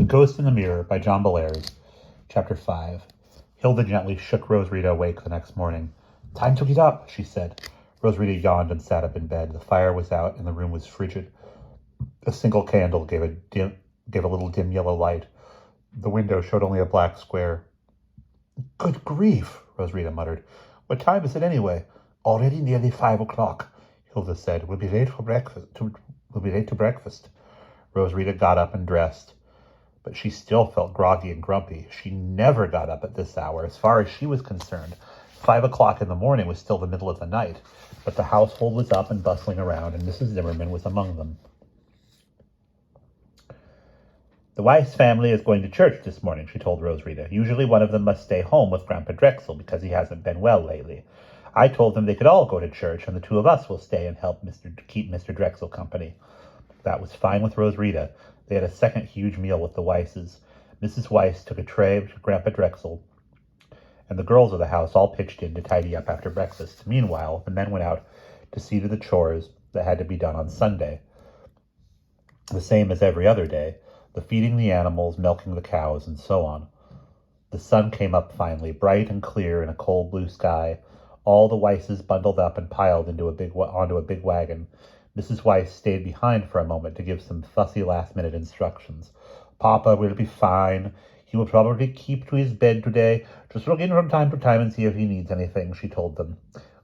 Ghost in the Mirror by John Bellairs, Chapter 5. Hilda gently shook Rosarita awake the next morning. "Time to get up," she said. Rosarita yawned and sat up in bed. The fire was out and the room was frigid. A single candle gave a little dim yellow light. The window showed only a black square. "Good grief," Rosarita muttered. "What time is it anyway?" "Already nearly 5 o'clock, Hilda said. We'll be late to breakfast. Rosarita got up and dressed, but she still felt groggy and grumpy. She never got up at this hour. As far as she was concerned, 5 o'clock in the morning was still the middle of the night, but the household was up and bustling around, and Mrs. Zimmerman was among them. "The Weiss family is going to church this morning," she told Rosarita. "Usually one of them must stay home with Grandpa Drexel because he hasn't been well lately. I told them they could all go to church, and the two of us will stay and help keep Mr. Drexel company." That was fine with Rosarita. They had a second huge meal with the Weisses. Mrs. Weiss took a tray to Grandpa Drexel, and the girls of the house all pitched in to tidy up after breakfast. Meanwhile, the men went out to see to the chores that had to be done on Sunday, the same as every other day: the feeding the animals, milking the cows, and so on. The sun came up finally, bright and clear in a cold blue sky. All the Weisses bundled up and piled onto a big wagon. Mrs. Weiss stayed behind for a moment to give some fussy last-minute instructions. "Papa will be fine. He will probably keep to his bed today. Just look in from time to time and see if he needs anything," she told them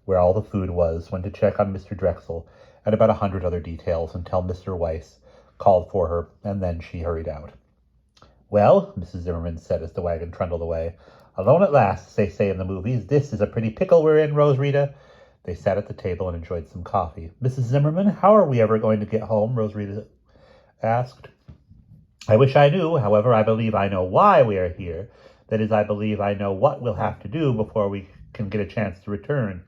where all the food was, went to check on Mr. Drexel, and about 100 other details until Mr. Weiss called for her, and then she hurried out. "Well," Mrs. Zimmerman said as the wagon trundled away, "alone at last, as they say in the movies. This is a pretty pickle we're in, Rosarita." They sat at the table and enjoyed some coffee. "Mrs. Zimmerman, how are we ever going to get home?" Rosarita asked. "I wish I knew. However, I believe I know why we are here. That is, I believe I know what we'll have to do before we can get a chance to return."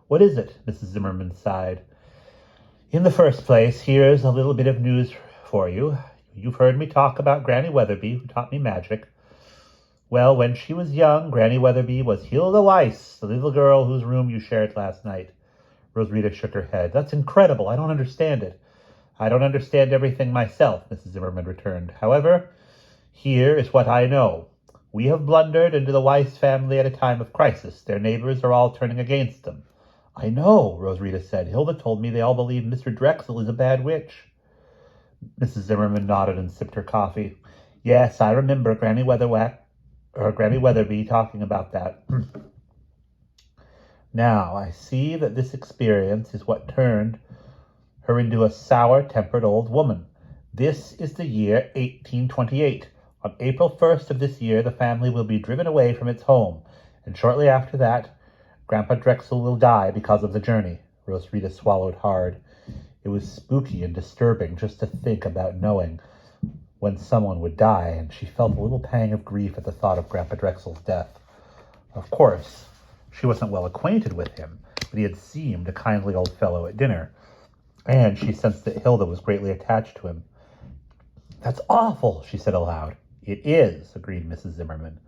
"What is it?" Mrs. Zimmerman sighed. "In the first place, here's a little bit of news for you. You've heard me talk about Granny Weatherby, who taught me magic. Well, when she was young, Granny Weatherby was Hilda Weiss, the little girl whose room you shared last night." Rosarita shook her head. "That's incredible. I don't understand it." "I don't understand everything myself," Mrs. Zimmerman returned. "However, here is what I know. We have blundered into the Weiss family at a time of crisis. Their neighbors are all turning against them." "I know," Rosarita said. "Hilda told me they all believe Mr. Drexel is a bad witch." Mrs. Zimmerman nodded and sipped her coffee. "Yes, I remember Granny Weatherby talking about that. Now, I see that this experience is what turned her into a sour-tempered old woman. This is the year 1828. On April 1st of this year, the family will be driven away from its home, and shortly after that, Grandpa Drexel will die because of the journey." Rosarita swallowed hard. It was spooky and disturbing just to think about knowing when someone would die, and she felt a little pang of grief at the thought of Grandpa Drexel's death. Of course, she wasn't well acquainted with him, but he had seemed a kindly old fellow at dinner, and she sensed that Hilda was greatly attached to him. "That's awful," she said aloud. "It is," agreed Mrs. Zimmerman.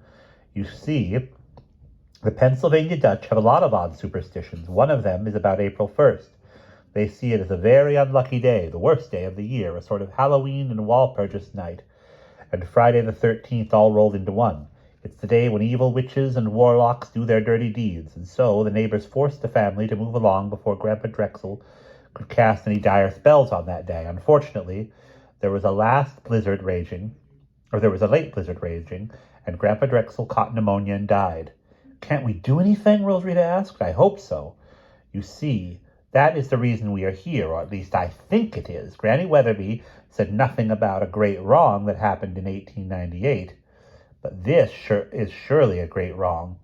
"You see, the Pennsylvania Dutch have a lot of odd superstitions. One of them is about April 1st. They see it as a very unlucky day, the worst day of the year, a sort of Halloween and Walpurgis night, and Friday the 13th all rolled into one. It's the day when evil witches and warlocks do their dirty deeds, and so the neighbors forced the family to move along before Grandpa Drexel could cast any dire spells on that day. Unfortunately, there was a late blizzard raging, and Grandpa Drexel caught pneumonia and died." "Can't we do anything?" Rosarita asked. "I hope so. You see, that is the reason we are here, or at least I think it is. Granny Weatherby said nothing about a great wrong that happened in 1898, but this is surely a great wrong.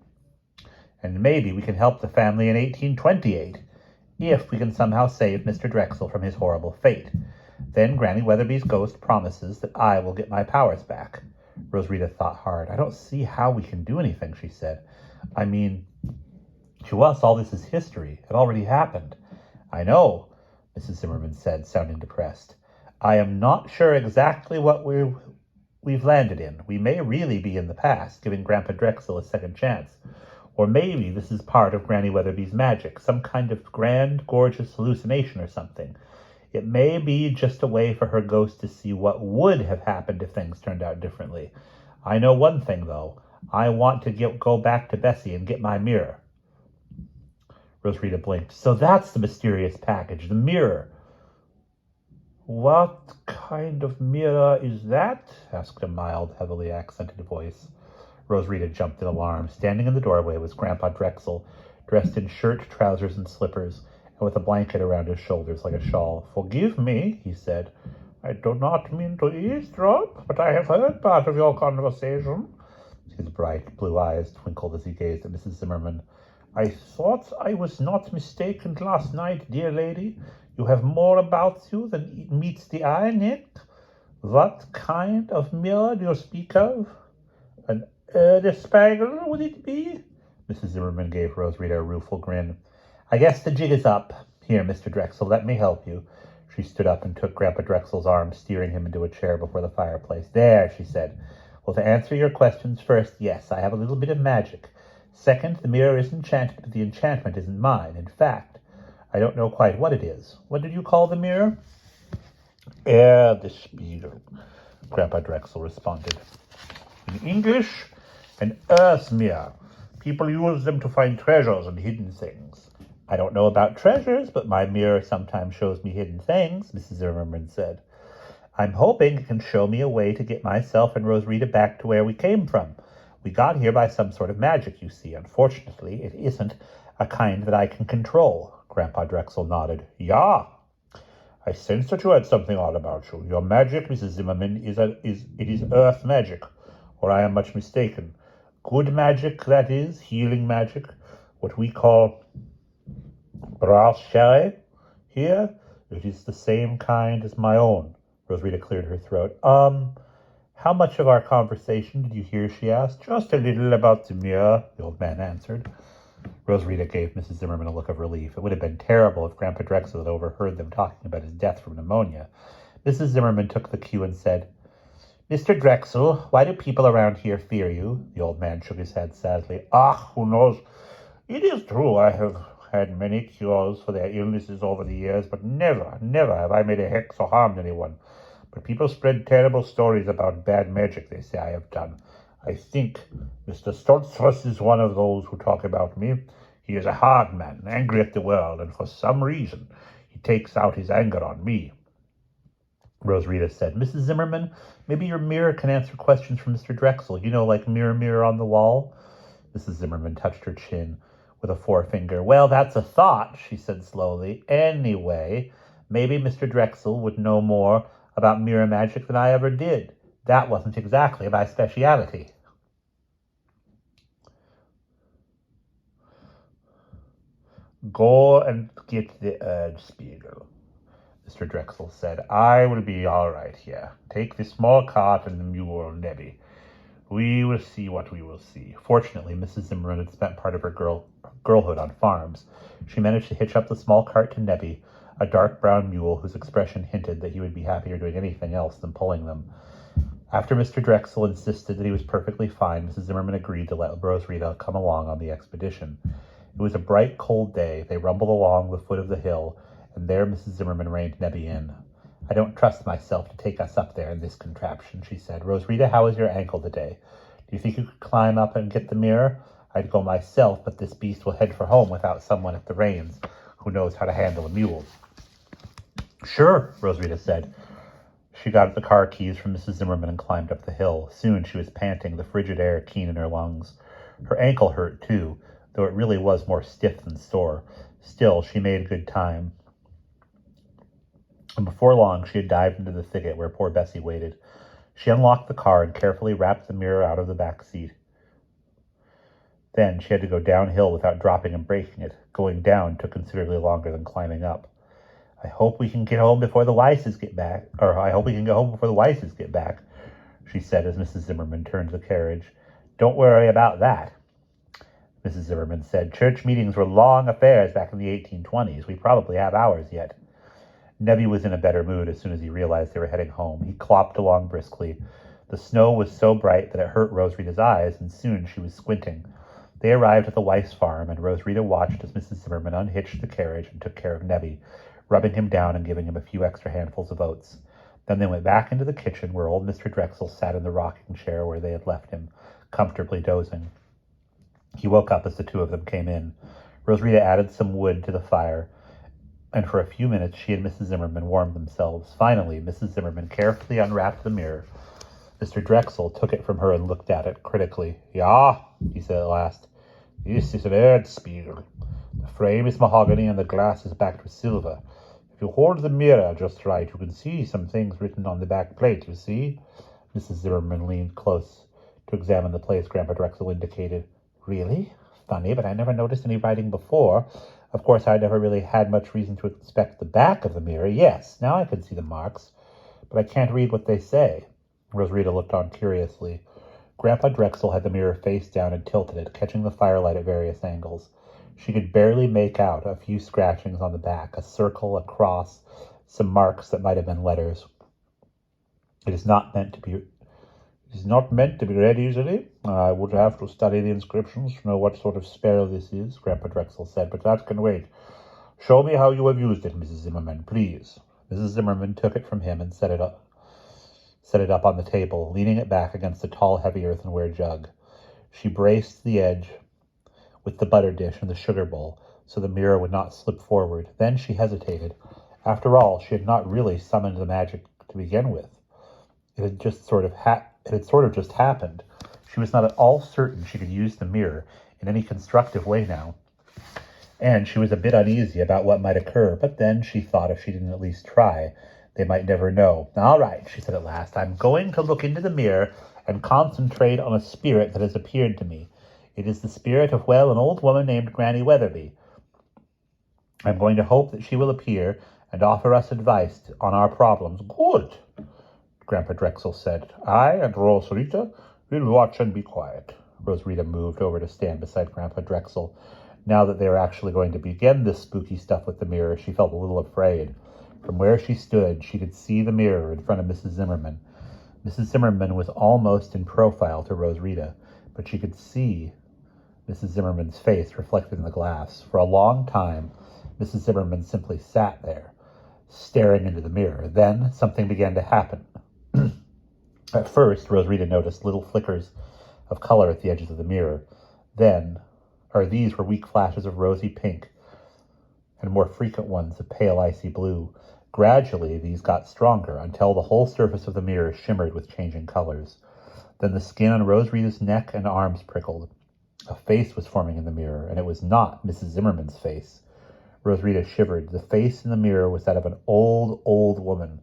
And maybe we can help the family in 1828, if we can somehow save Mr. Drexel from his horrible fate. Then Granny Weatherby's ghost promises that I will get my powers back." Rosarita thought hard. "I don't see how we can do anything," she said. "I mean, to us all this is history. It already happened." "I know," Mrs. Zimmerman said, sounding depressed. "I am not sure exactly what we've landed in. We may really be in the past, giving Grandpa Drexel a second chance. Or maybe this is part of Granny Weatherby's magic, some kind of grand, gorgeous hallucination or something. It may be just a way for her ghost to see what would have happened if things turned out differently. I know one thing, though. I want to go back to Bessie and get my mirror. Rosarita blinked. So that's the mysterious package, the mirror. What kind of mirror is that? Asked a mild, heavily accented voice. Rosarita jumped in alarm. Standing in the doorway was Grandpa Drexel, dressed in shirt, trousers, and slippers, and with a blanket around his shoulders like a shawl. Forgive me, he said. I do not mean to eavesdrop, but I have heard part of your conversation. His bright blue eyes twinkled as he gazed at Mrs. Zimmerman. I thought I was not mistaken last night, dear lady. You have more about you than meets the eye, Nick. What kind of mirror do you speak of? An Erdespiegel, would it be? Mrs. Zimmerman gave Rosarita a rueful grin. I guess the jig is up. Here, Mr. Drexel, let me help you. She stood up and took Grandpa Drexel's arm, steering him into a chair before the fireplace. There, she said. Well, to answer your questions first, yes, I have a little bit of magic. Second, the mirror is enchanted, but the enchantment isn't mine. In fact, I don't know quite what it is. What did you call the mirror? Erdespiegel, Grandpa Drexel responded. In English, an earth mirror. People use them to find treasures and hidden things. I don't know about treasures, but my mirror sometimes shows me hidden things, Mrs. Zimmerman said. I'm hoping it can show me a way to get myself and Rosarita back to where we came from. We got here by some sort of magic, you see. Unfortunately, it isn't a kind that I can control. Grandpa Drexel nodded. Yeah, I sense that you had something odd about you. Your magic, Mrs. Zimmerman, is earth magic, or I am much mistaken. Good magic, that is, healing magic, what we call brasserie. Here, it is the same kind as my own. Rosarita cleared her throat. How much of our conversation did you hear, she asked. Just a little about the mirror, the old man answered. Rosarita gave Mrs. Zimmerman a look of relief. It would have been terrible if Grandpa Drexel had overheard them talking about his death from pneumonia. Mrs. Zimmerman took the cue and said, Mr. Drexel, why do people around here fear you? The old man shook his head sadly. Who knows? It is true I have had many cures for their illnesses over the years, but never have I made a hex or harmed anyone. But people spread terrible stories about bad magic they say I have done. I think Mr. Stoltzfus is one of those who talk about me. He is a hard man, angry at the world, and for some reason he takes out his anger on me. Rosarita said, Mrs. Zimmerman, maybe your mirror can answer questions from Mr. Drexel. You know, like mirror, mirror on the wall? Mrs. Zimmerman touched her chin with a forefinger. Well, that's a thought, she said slowly. Anyway, maybe Mr. Drexel would know more about mirror magic than I ever did. That wasn't exactly my speciality. Go and get the Erdespiegel, Mr. Drexel said. I will be all right here. Take the small cart and the mule, Nebby. We will see what we will see. Fortunately, Mrs. Zimmerman had spent part of her girlhood on farms. She managed to hitch up the small cart to Nebby, a dark brown mule whose expression hinted that he would be happier doing anything else than pulling them. After Mr. Drexel insisted that he was perfectly fine, Mrs. Zimmerman agreed to let Rosarita come along on the expedition. It was a bright, cold day. They rumbled along the foot of the hill, and there Mrs. Zimmerman reined Nebby in. I don't trust myself to take us up there in this contraption, she said. Rosarita, how is your ankle today? Do you think you could climb up and get the mirror? I'd go myself, but this beast will head for home without someone at the reins who knows how to handle a mule. Sure, Rosarita said. She got the car keys from Mrs. Zimmerman and climbed up the hill. Soon she was panting, the frigid air keen in her lungs. Her ankle hurt, too, though it really was more stiff than sore. Still, she made good time. And before long, she had dived into the thicket where poor Bessie waited. She unlocked the car and carefully wrapped the mirror out of the back seat. Then she had to go downhill without dropping and breaking it. Going down took considerably longer than climbing up. I hope we can get home before the Weisses get back, she said as Mrs. Zimmerman turned the carriage. Don't worry about that, Mrs. Zimmerman said. Church meetings were long affairs back in the 1820s. We probably have ours yet. Nebby was in a better mood as soon as he realized they were heading home. He clopped along briskly. The snow was so bright that it hurt Rosarita's eyes, and soon she was squinting. They arrived at the Weiss farm, and Rosarita watched as Mrs. Zimmerman unhitched the carriage and took care of Nebby. rubbing him down and giving him a few extra handfuls of oats. Then they went back into the kitchen where old Mr. Drexel sat in the rocking chair where they had left him, comfortably dozing. He woke up as the two of them came in. Rosarita added some wood to the fire, and for a few minutes she and Mrs. Zimmerman warmed themselves. Finally, Mrs. Zimmerman carefully unwrapped the mirror. Mr. Drexel took it from her and looked at it critically. "Ja," he said at last. "This is an Erdspiegel. The frame is mahogany and the glass is backed with silver. If you hold the mirror just right, you can see some things written on the back plate, you see?" Mrs. Zimmerman leaned close to examine the place Grandpa Drexel indicated. "Really? Funny, but I never noticed any writing before. Of course, I never really had much reason to inspect the back of the mirror. Yes, now I can see the marks, but I can't read what they say." Rosarita looked on curiously. Grandpa Drexel had the mirror face down and tilted it, catching the firelight at various angles. She could barely make out a few scratchings on the back, a circle, a cross, some marks that might have been letters. It is not meant to be read easily. I would have to study the inscriptions to know what sort of spell this is, Grandpa Drexel said, but that can wait. Show me how you have used it, Mrs. Zimmerman, please. Mrs. Zimmerman took it from him and set it up on the table, leaning it back against a tall, heavy earthenware jug. She braced the edge with the butter dish and the sugar bowl so the mirror would not slip forward. Then she hesitated. After all, she had not really summoned the magic to begin with. It had sort of just happened. She was not at all certain she could use the mirror in any constructive way now, and she was a bit uneasy about what might occur, but then she thought if she didn't at least try, they might never know. "All right," she said at last, "I'm going to look into the mirror and concentrate on a spirit that has appeared to me. It is the spirit of, well, an old woman named Granny Weatherby. I'm going to hope that she will appear and offer us advice on our problems." "Good," Grandpa Drexel said. "I and Rosarita will watch and be quiet." Rosarita moved over to stand beside Grandpa Drexel. Now that they were actually going to begin this spooky stuff with the mirror, she felt a little afraid. From where she stood, she could see the mirror in front of Mrs. Zimmerman. Mrs. Zimmerman was almost in profile to Rosarita, but she could see Mrs. Zimmerman's face reflected in the glass. For a long time, Mrs. Zimmerman simply sat there, staring into the mirror. Then something began to happen. At first, Rosarita noticed little flickers of color at the edges of the mirror. These were weak flashes of rosy pink and more frequent ones of pale icy blue. Gradually, these got stronger until the whole surface of the mirror shimmered with changing colors. Then the skin on Rosarita's neck and arms prickled. A face was forming in the mirror, and it was not Mrs. Zimmerman's face. Rosarita shivered. The face in the mirror was that of an old, old woman.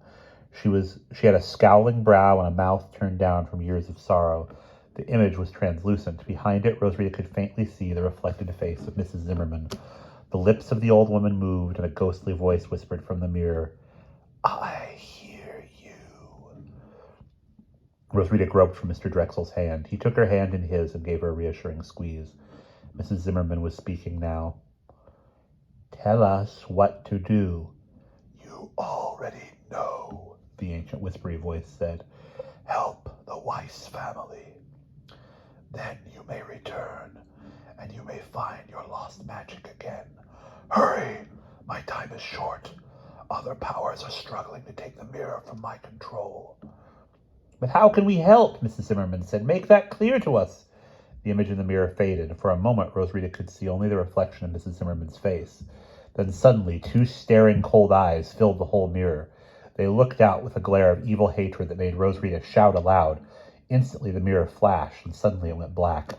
She had a scowling brow and a mouth turned down from years of sorrow. The image was translucent. Behind it, Rosarita could faintly see the reflected face of Mrs. Zimmerman. The lips of the old woman moved, and a ghostly voice whispered from the mirror, "I hear you." Rosarita groped for Mr. Drexel's hand. He took her hand in his and gave her a reassuring squeeze. Mrs. Zimmerman was speaking now. "Tell us what to do." "You already know," the ancient whispery voice said. "Help the Weiss family. Then you may return, and you may find your lost magic again. Hurry! My time is short. Other powers are struggling to take the mirror from my control." "But how can we help?" Mrs. Zimmerman said. "Make that clear to us." The image in the mirror faded, and for a moment Rosarita could see only the reflection of Mrs. Zimmerman's face. Then suddenly 2 staring cold eyes filled the whole mirror. They looked out with a glare of evil hatred that made Rosarita shout aloud. Instantly the mirror flashed, and suddenly it went black.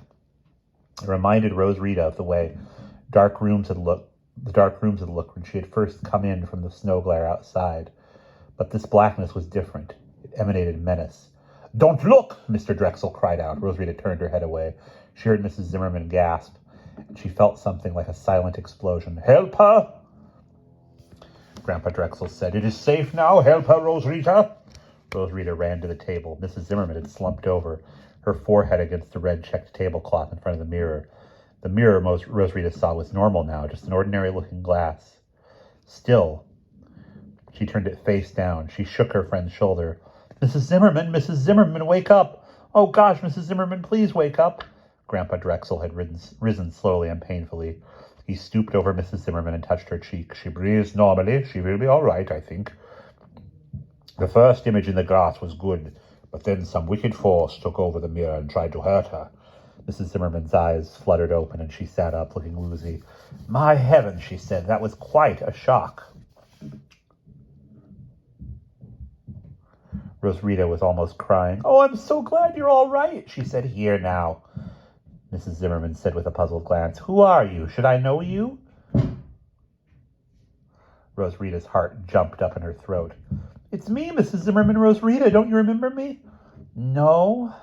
It reminded Rosarita of the way the dark rooms had looked when she had first come in from the snow glare outside. But this blackness was different. It emanated menace. "Don't look!" Mr. Drexel cried out. Rosarita turned her head away. She heard Mrs. Zimmerman gasp, and she felt something like a silent explosion. "Help her!" Grandpa Drexel said. "It is safe now. Help her, Rosarita." Rosarita ran to the table. Mrs. Zimmerman had slumped over, her forehead against the red checked tablecloth in front of the mirror. The mirror Rosarita saw was normal now, just an ordinary-looking glass. Still, she turned it face down. She shook her friend's shoulder. Mrs. Zimmerman, wake up! Oh gosh, Mrs. Zimmerman, please wake up!" Grandpa Drexel had risen slowly and painfully. He stooped over Mrs. Zimmerman and touched her cheek. She breathes normally. She will be all right, I think. The first image in the glass was good, but then some wicked force took over the mirror and tried to hurt her. Mrs. Zimmerman's eyes fluttered open, and she sat up, looking woozy. My heavens, she said, that was quite a shock. Rosrita was almost crying. Oh, I'm so glad you're all right, she said. Here now, Mrs. Zimmerman said with a puzzled glance. Who are you? Should I know you? Rosrita's heart jumped up in her throat. It's me, Mrs. Zimmerman, Rosrita. Don't you remember me? No.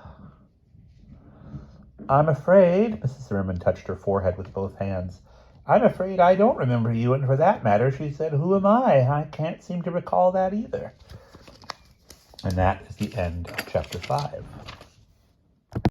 I'm afraid, Mrs. Zimmerman touched her forehead with both hands. I'm afraid I don't remember you, and for that matter, she said, who am I? I can't seem to recall that either. And that is the end of chapter 5.